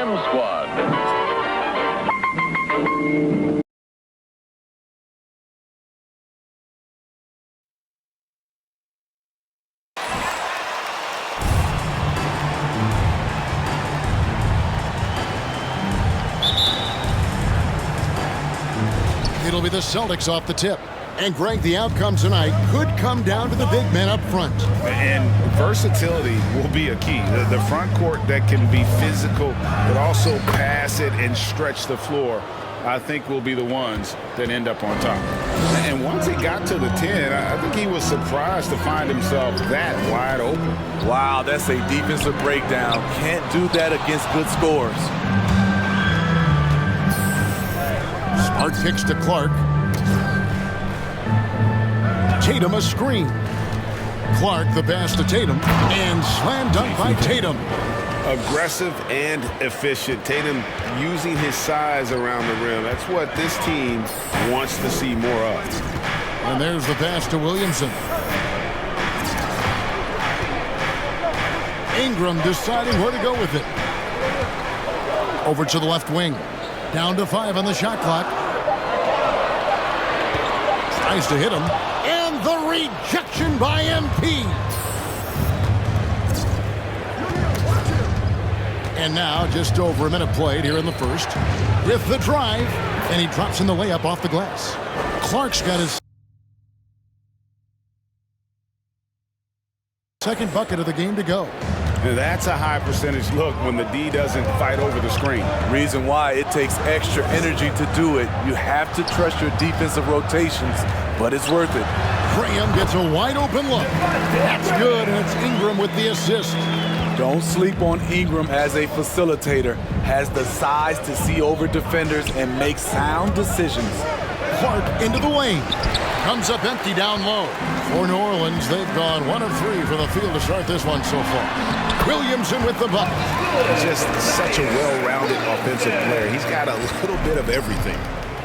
M Squad. It'll be the Celtics off the tip. And, Greg, the outcome tonight could come down to the big men up front. And versatility will be a key. The front court that can be physical but also pass it and stretch the floor, I think, will be the ones that end up on top. And once he got to the 10, I think he was surprised to find himself that wide open. Wow, that's a defensive breakdown. Can't do that against good scores. Smart kicks to Clark. Tatum a screen. Clark the pass to Tatum. And slam dunk by Tatum. Aggressive and efficient. Tatum using his size around the rim. That's what this team wants to see more of. And there's the pass to Williamson. Ingram deciding where to go with it. Over to the left wing. Down to 5 on the shot clock. Tries to hit him. And the rejection by MP. And now just over a minute played here in the first. With the drive. And he drops in the layup off the glass. Clark's got his second bucket of the game to go. That's a high percentage look when the D doesn't fight over the screen. Reason why it takes extra energy to do it. You have to trust your defensive rotations, but it's worth it. Graham gets a wide open look. That's good, and it's Ingram with the assist. Don't sleep on Ingram as a facilitator. Has the size to see over defenders and make sound decisions. Clark into the lane. Comes up empty down low. For New Orleans, they've gone 1 of 3 from the field to start this one so far. Williamson with the bucket. Just such a well-rounded offensive player. He's got a little bit of everything.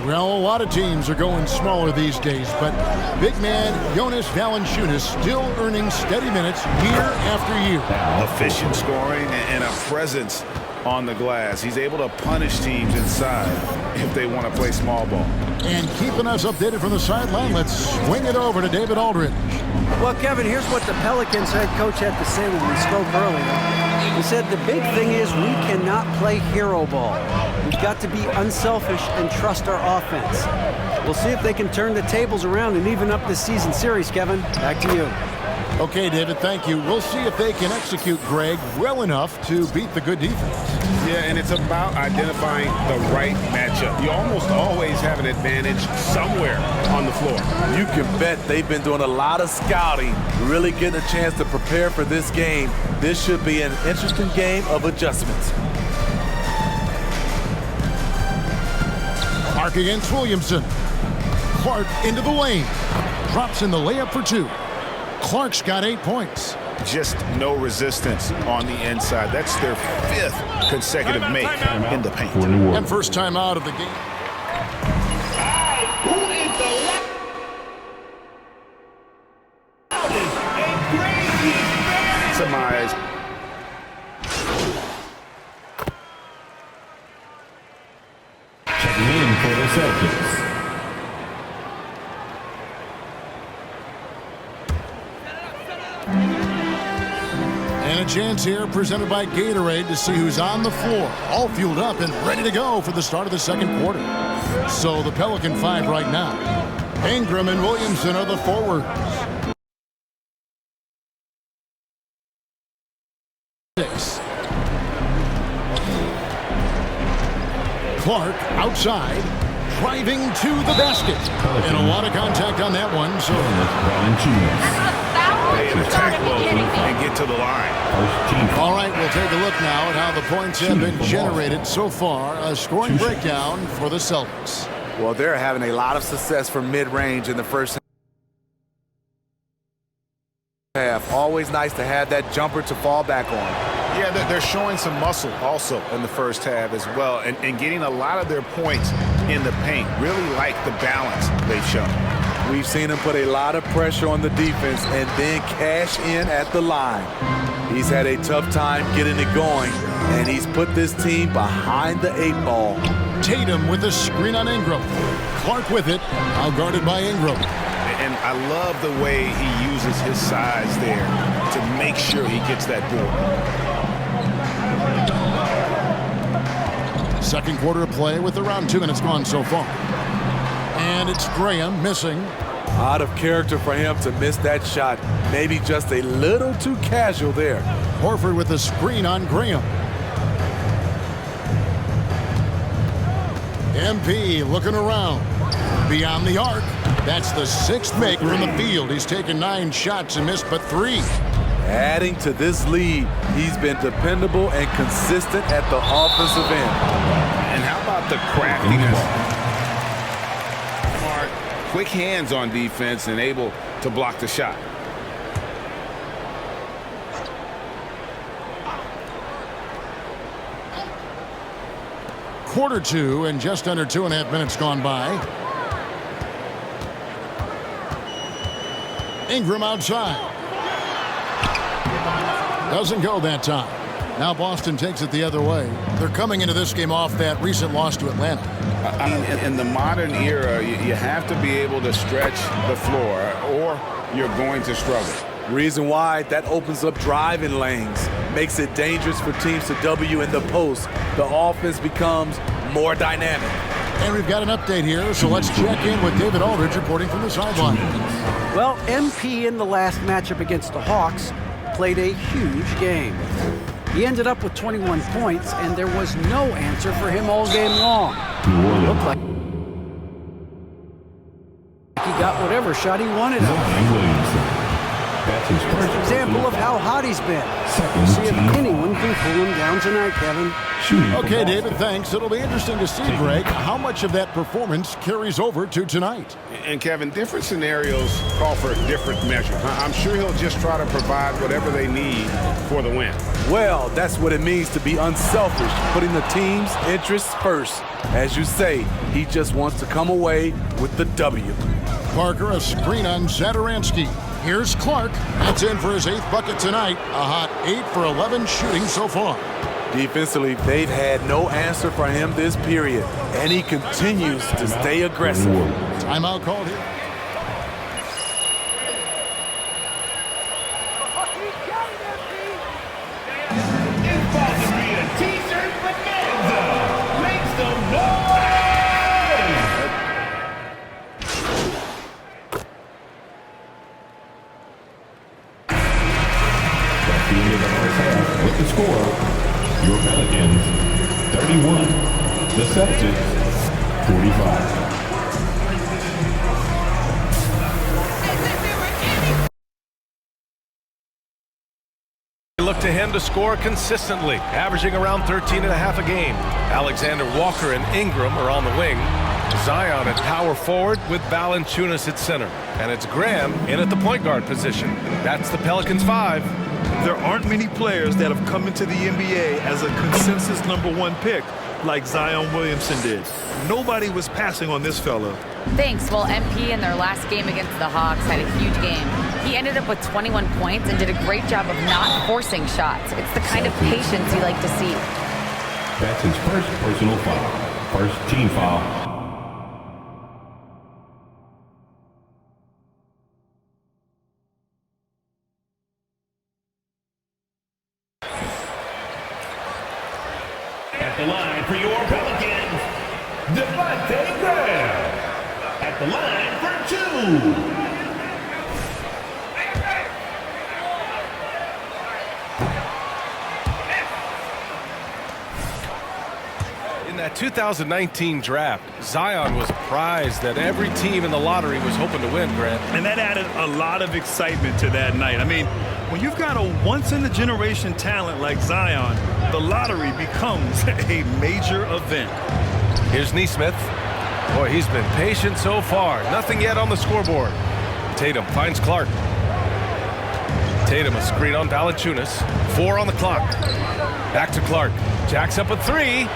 Well, a lot of teams are going smaller these days, but big man Jonas Valanciunas still earning steady minutes year after year. Efficient scoring and a presence on the glass. He's able to punish teams inside if they want to play small ball. And keeping us updated from the sideline, let's swing it over to David Aldridge. Well, Kevin, here's what the Pelicans head coach had to say when we spoke earlier. He said the big thing is we cannot play hero ball. We've got to be unselfish and trust our offense. We'll see if they can turn the tables around and even up this season series, Kevin. Back to you. Okay, David, thank you. We'll see if they can execute Greg well enough to beat the good defense. Yeah, and it's about identifying the right matchup. You almost always have an advantage somewhere on the floor. You can bet they've been doing a lot of scouting, really getting a chance to prepare for this game. This should be an interesting game of adjustments. Clark against Williamson. Clark into the lane. Drops in the layup for 2. Clark's got 8 points. Just no resistance on the inside. That's their 5th consecutive make in the paint. And first time out of the game. Some eyes. Checking in for the Celtics. And a chance here presented by Gatorade to see who's on the floor. All fueled up and ready to go for the start of the second quarter. So the Pelican 5 right now. Ingram and Williamson are the forwards. Clark outside, driving to the basket. And a lot of contact on that one. So They attack low and get to the line. all right, we'll take a look now at how the points have been generated so far. A scoring breakdown for the Celtics. Well, they're having a lot of success from mid-range in the first half. Always nice to have that jumper to fall back on. Yeah, they're showing some muscle also in the first half as well, and getting a lot of their points in the paint. Really like the balance they've shown. We've seen them put a lot of pressure on the defense and then cash in at the line. He's had a tough time getting it going, and he's put this team behind the 8 ball. Tatum with a screen on Ingram. Clark with it, now guarded by Ingram. And I love the way he uses his size there to make sure he gets that board. Second quarter of play with around 2 minutes gone so far. And it's Graham missing. Out of character for him to miss that shot. Maybe just a little too casual there. Horford with a screen on Graham. MP looking around. Beyond the arc. That's the 6th make from the field. He's taken 9 shots and missed but 3. Adding to this lead, he's been dependable and consistent at the offensive end. And how about the craftiness? Smart, quick hands on defense and able to block the shot. Quarter 2 and just under 2.5 minutes gone by. Ingram outside. Doesn't go that time. Now Boston takes it the other way. They're coming into this game off that recent loss to Atlanta. I mean, in the modern era, you have to be able to stretch the floor or you're going to struggle. Reason why, that opens up driving lanes, makes it dangerous for teams to W in the post. The offense becomes more dynamic. And we've got an update here, so let's check in with David Aldridge reporting from the sideline. Well, MP in the last matchup against the Hawks played a huge game. He ended up with 21 points, and there was no answer for him all game long. It looked like he got whatever shot he wanted out of. That's his first Example of how hot he's been. We'll see if anyone can pull him down tonight, Kevin. Okay, David, thanks. It'll be interesting to see, Greg, how much of that performance carries over to tonight. And Kevin, different scenarios call for different measures. I'm sure he'll just try to provide whatever they need for the win. Well, that's what it means to be unselfish, putting the team's interests first. As you say, he just wants to come away with the W. Parker, a screen on Zadaransky. Here's Clark. That's in for his 8th bucket tonight. A hot 8 for 11 shooting so far. Defensively, they've had no answer for him this period, and he continues to stay aggressive. Timeout called here. With the score, your Pelicans 31, the Celtics 45. Look to him to score consistently, averaging around 13.5 a game. Alexander Walker and Ingram are on the wing. Zion at power forward with Valanciunas at center. And it's Graham in at the point guard position. That's the Pelicans 5. There aren't many players that have come into the NBA as a consensus #1 pick like Zion Williamson did. Nobody was passing on this fella. Thanks. Well, MP in their last game against the Hawks had a huge game. He ended up with 21 points and did a great job of not forcing shots. It's the kind of patience you like to see. That's his first personal foul. First team foul. At the line for your Pelicans, Devontae Graham. At the line for 2. In that 2019 draft, Zion was a prize that every team in the lottery was hoping to win, Grant. And that added a lot of excitement to that night. I mean, when you've got a once-in-a-generation talent like Zion, the lottery becomes a major event. Here's Nesmith. Boy, he's been patient so far. Nothing yet on the scoreboard. Tatum finds Clark. Tatum a screen on Valanciunas. 4 on the clock. Back to Clark. Jacks up a 3.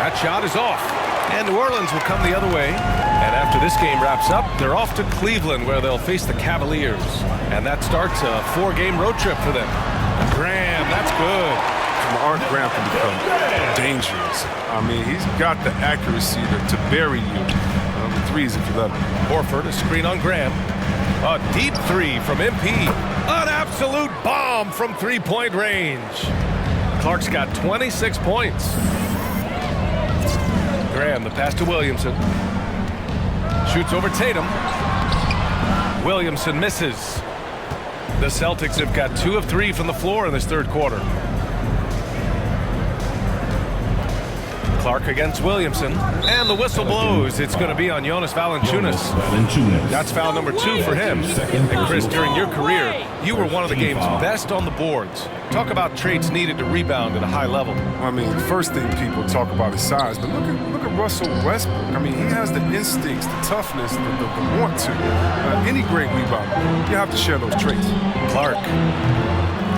That shot is off. And New Orleans will come the other way. And after this game wraps up, they're off to Cleveland, where they'll face the Cavaliers. And that starts a 4-game road trip for them. Graham, that's good. Art Graham can become dangerous. I mean, he's got the accuracy to bury you. The threes if you let him. Horford, a screen on Graham. A deep three from MP. An absolute bomb from three-point range. Clark's got 26 points. Graham, the pass to Williamson. Shoots over Tatum. Williamson misses. The Celtics have got 2 of 3 from the floor in this third quarter. Clark against Williamson. And the whistle blows. It's going to be on Jonas Valanciunas. That's foul number 2 for him. And Chris, during your career, you were one of the game's best on the boards. Talk about traits needed to rebound at a high level. I mean, the first thing people talk about is size, but look at Russell Westbrook. I mean, he has the instincts, the toughness, the want to. Any great rebounder, you have to share those traits. Clark.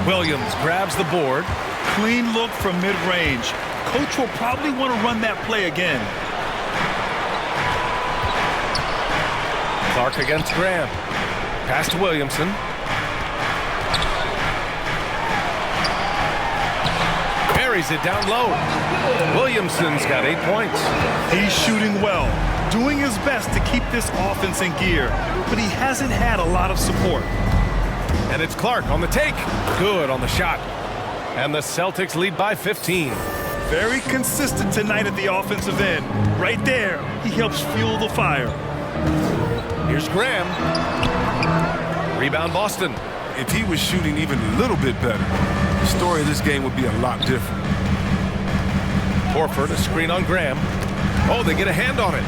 Williams grabs the board. Clean look from mid-range. Coach will probably want to run that play again. Clark against Graham. Pass to Williamson. Buries it down low. Williamson's got 8 points. He's shooting well, doing his best to keep this offense in gear, but he hasn't had a lot of support. And it's Clark on the take. Good on the shot. And the Celtics lead by 15. Very consistent tonight at the offensive end. Right there, he helps fuel the fire. Here's Graham. Rebound Boston. If he was shooting even a little bit better, the story of this game would be a lot different. Horford, a screen on Graham. Oh, they get a hand on it.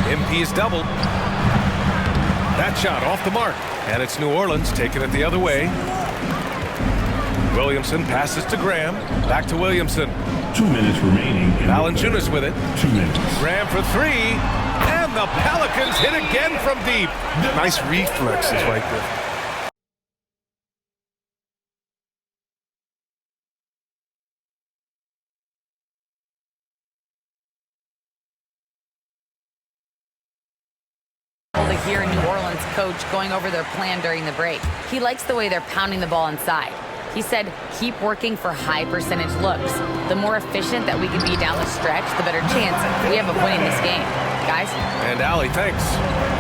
MP is doubled. That shot off the mark. And it's New Orleans taking it the other way. Williamson passes to Graham. Back to Williamson. 2 minutes remaining. Valanciunas with it. 2 minutes. Graham for 3. And the Pelicans hit again from deep. Nice reflexes right there. To hear New Orleans coach going over their plan during the break. He likes the way they're pounding the ball inside. He said, keep working for high percentage looks. The more efficient that we can be down the stretch, the better chance we have of winning this game. Guys? And Allie, thanks.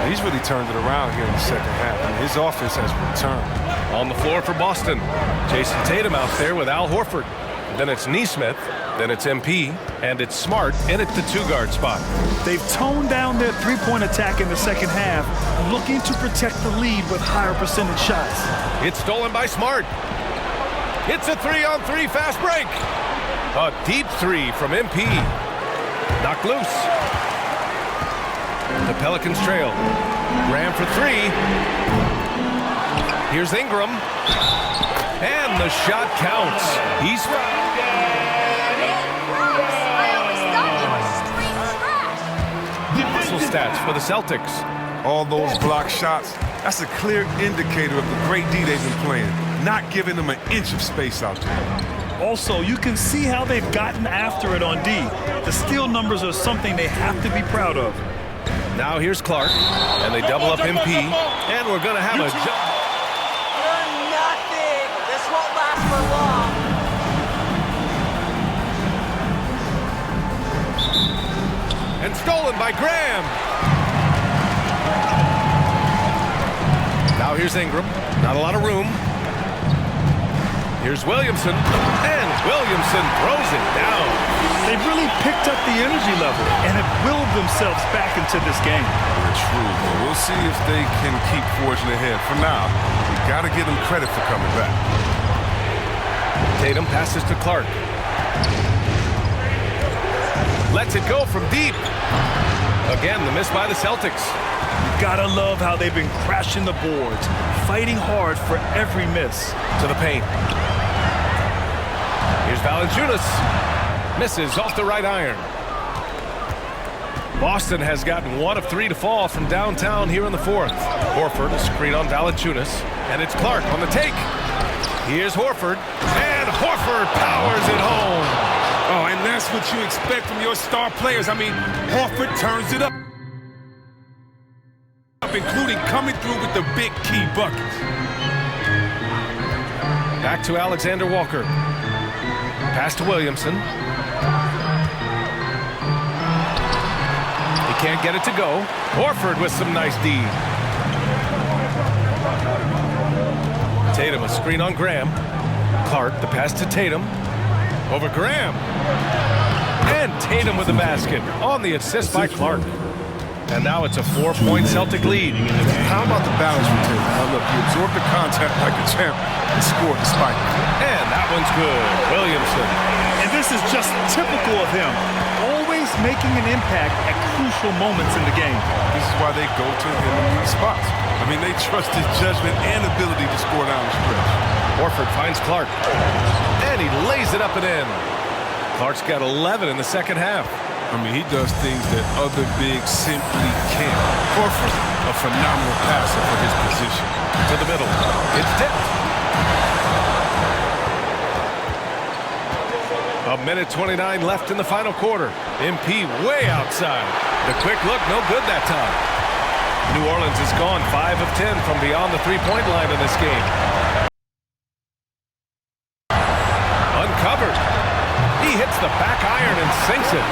He's really turned it around here in the second half. I mean, his offense has returned. On the floor for Boston. Jason Tatum out there with Al Horford. Then it's Nesmith. Then it's MP. And it's Smart in at the 2-guard spot. They've toned down their three-point attack in the second half, looking to protect the lead with higher percentage shots. It's stolen by Smart. It's a 3-on-3 fast break. A deep 3 from MP. Knocked loose. The Pelicans trail. Graham for 3. Here's Ingram. And the shot counts. He's... Hustle stats for the Celtics. All those block shots, that's a clear indicator of the great D they've been playing. Not giving them an inch of space out there. Also, you can see how they've gotten after it on D. The steal numbers are something they have to be proud of. Now here's Clark, and they double up MP, and we're going to have a jump. You're nothing. This won't last for long. And stolen by Graham. Now here's Ingram. Not a lot of room. Here's Williamson, and Williamson throws it down. They've really picked up the energy level and have willed themselves back into this game. True, but we'll see if they can keep forging ahead. For now, we got to give them credit for coming back. Tatum passes to Clark. Lets it go from deep. Again, the miss by the Celtics. Gotta love how they've been crashing the boards, fighting hard for every miss. To the paint. Here's Valanciunas. Misses off the right iron. Boston has gotten 1 of 3 to fall from downtown here in the fourth. Horford, a screen on Valanciunas. And it's Clark on the take. Here's Horford. And Horford powers it home. Oh, and that's what you expect from your star players. I mean, Horford turns it up, including coming through with the big key buckets. Back to Alexander Walker. Pass to Williamson. He can't get it to go. Horford with some nice D. Tatum, a screen on Graham. Clark, the pass to Tatum. Over Graham. And Tatum with the basket on the assist by Clark. And now it's a 4-point Celtic lead. How about the balance from Tatum? Now look, he absorbed the contact like a champ and scored despite it. And that one's good. Williamson. And this is just typical of him. Always making an impact at crucial moments in the game. This is why they go to him in these spots. I mean, they trust his judgment and ability to score down the stretch. Horford finds Clark. And he lays it up and in. Clark's got 11 in the second half. I mean, he does things that other bigs simply can't. Horford, a phenomenal passer for his position. To the middle. It's tipped. A minute 29 left in the final quarter. MP way outside. The quick look, no good that time. New Orleans has gone 5 of 10 from beyond the three-point line in this game. Uncovered. He hits the back iron and sinks it.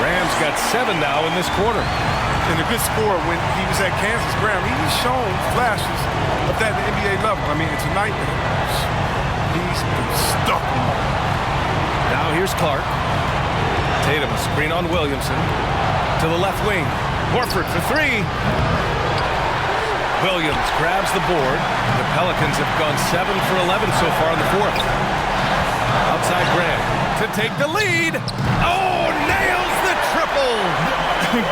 Graham's got 7 now in this quarter. And a good scorer when he was at Kansas. Graham, he's shown flashes of that at the NBA level. I mean, tonight, he's been stuck. Now here's Clark. Tatum, a screen on Williamson. To the left wing. Horford for 3. Williams grabs the board. The Pelicans have gone 7 for 11 so far in the fourth. Outside Graham to take the lead. Oh, nails the triple.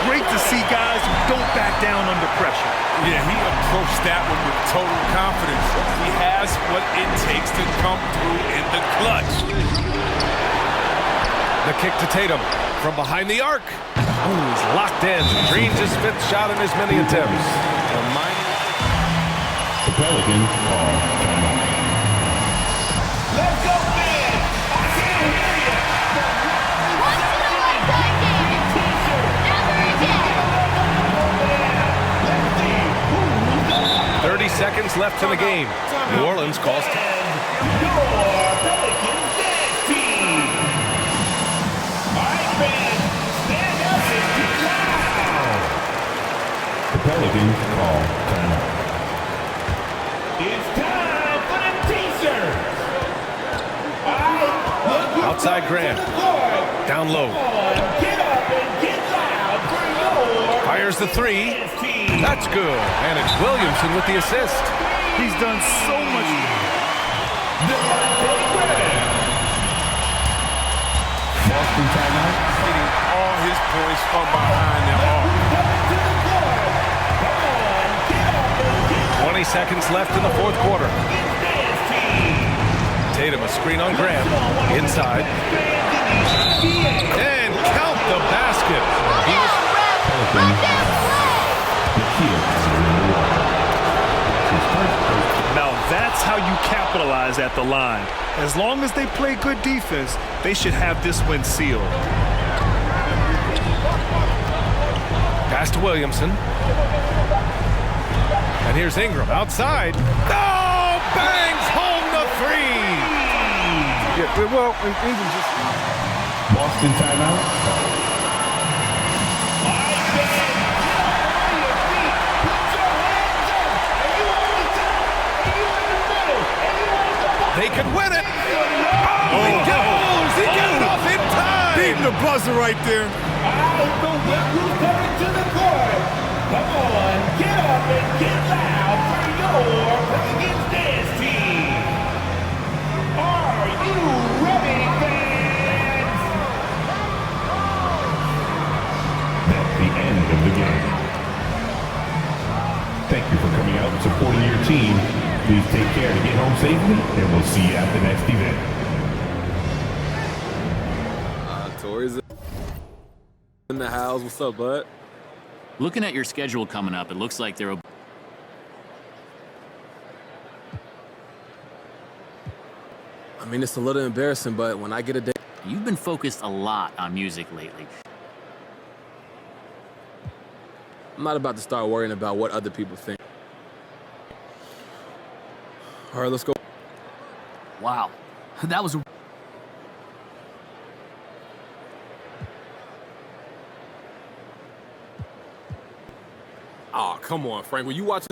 Great to see guys who don't back down under pressure. Yeah, he approached that one with total confidence. He has what it takes to come through in the clutch. The kick to Tatum from behind the arc. Oh, he's locked in. Green's his 5th shot in as many attempts. The Pelicans call timeout. Let's go, man! I can't hear you! Once in a lifetime game! Never again! 30 seconds left in the game. New Orleans calls Your Pelicans dance team! All right, fans, stand up and get loud! The Pelicans call timeout. It's time for the t-shirts! outside Graham. Down low. Get up and get loud for your Fires the 3. That's good. And it's Williamson with the assist. He's done so much. Boston timeout. Getting all his points from behind the arc. 20 seconds left in the fourth quarter. Tatum, a screen on Graham. Inside. And count the basket. Now that's how you capitalize at the line. As long as they play good defense, they should have this win sealed. Pass to Williamson. And here's Ingram outside. Oh, bangs home the 3. Yeah, well, Ingram just... Boston timeout. They could win it. Oh, he goes. He got it off in time. Beating the buzzer right there. Who's coming to the court? Come on, get up and get loud for your Pelicans dance team. Are you ready, fans? That's the end of the game. Thank you for coming out and supporting your team. Please take care to get home safely, and we'll see you at the next event. Tori's in the house. What's up, bud? Looking at your schedule coming up, it looks like there will... I mean, it's a little embarrassing, but when I get a day... You've been focused a lot on music lately. I'm not about to start worrying about what other people think. All right, let's go. Wow, that was... Oh, come on, Frank. Were you watching?